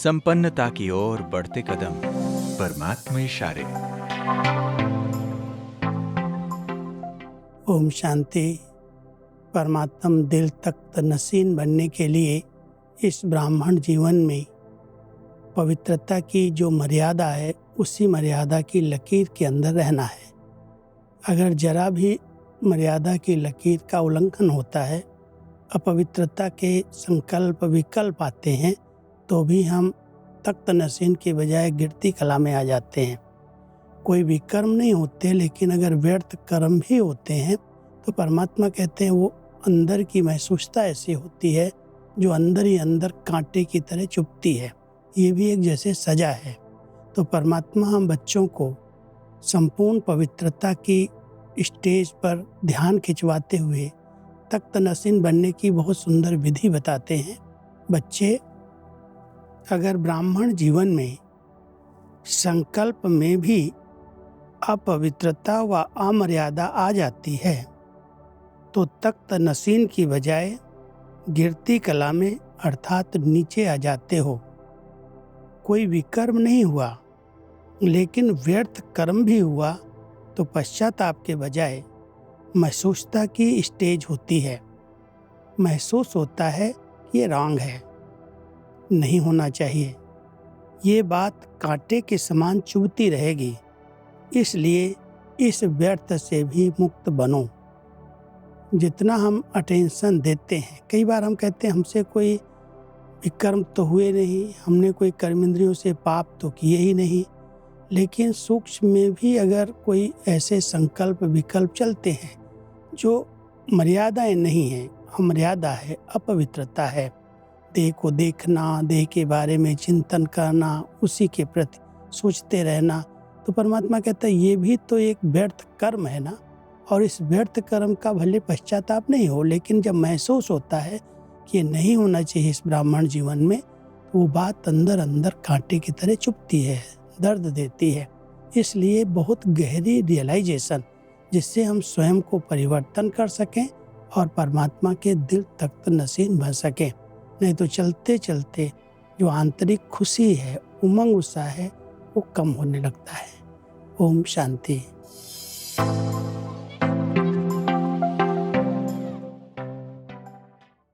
संपन्नता की ओर बढ़ते कदम, परमात्मा इशारे। ओम शांति। परमात्म दिल तख्त नसीन बनने के लिए इस ब्राह्मण जीवन में पवित्रता की जो मर्यादा है, उसी मर्यादा की लकीर के अंदर रहना है। अगर जरा भी मर्यादा की लकीर का उल्लंघन होता है, अपवित्रता के संकल्प विकल्प आते हैं, तो भी हम तख्त नसीन के बजाय गिरती कला में आ जाते हैं। कोई भी कर्म नहीं होते, लेकिन अगर व्यर्थ कर्म भी होते हैं तो परमात्मा कहते हैं वो अंदर की महसूसता ऐसी होती है जो अंदर ही अंदर कांटे की तरह चुभती है। ये भी एक जैसे सजा है। तो परमात्मा हम बच्चों को संपूर्ण पवित्रता की स्टेज पर ध्यान खिंचवाते हुए तख्त नसीन बनने की बहुत सुंदर विधि बताते हैं। बच्चे, अगर ब्राह्मण जीवन में संकल्प में भी अपवित्रता व अमर्यादा आ जाती है, तो तख्त नसीन की बजाय गिरती कला में अर्थात नीचे आ जाते हो। कोई विकर्म नहीं हुआ, लेकिन व्यर्थ कर्म भी हुआ तो पश्चाताप के बजाय महसूसता की स्टेज होती है। महसूस होता है कि ये रॉन्ग है, नहीं होना चाहिए। ये बात कांटे के समान चुभती रहेगी। इसलिए इस व्यर्थ से भी मुक्त बनो। जितना हम अटेंशन देते हैं, कई बार हम कहते हैं हमसे कोई विकर्म तो हुए नहीं, हमने कोई कर्मेंद्रियों से पाप तो किए ही नहीं, लेकिन सूक्ष्म में भी अगर कोई ऐसे संकल्प विकल्प चलते हैं जो मर्यादाएं नहीं हैं, अमर्यादा है, अपवित्रता है, देह को देखना, देह के बारे में चिंतन करना, उसी के प्रति सोचते रहना, तो परमात्मा कहता है ये भी तो एक व्यर्थ कर्म है ना। और इस व्यर्थ कर्म का भले पश्चाताप नहीं हो, लेकिन जब महसूस होता है कि ये नहीं होना चाहिए इस ब्राह्मण जीवन में, तो वो बात अंदर अंदर कांटे की तरह चुभती है, दर्द देती है। इसलिए बहुत गहरी रियलाइजेशन, जिससे हम स्वयं को परिवर्तन कर सकें और परमात्मा के दिल तख्त नसीन बन सकें। नहीं तो चलते चलते जो आंतरिक खुशी है, उमंग उत्साह है, वो कम होने लगता है। ओम शांति।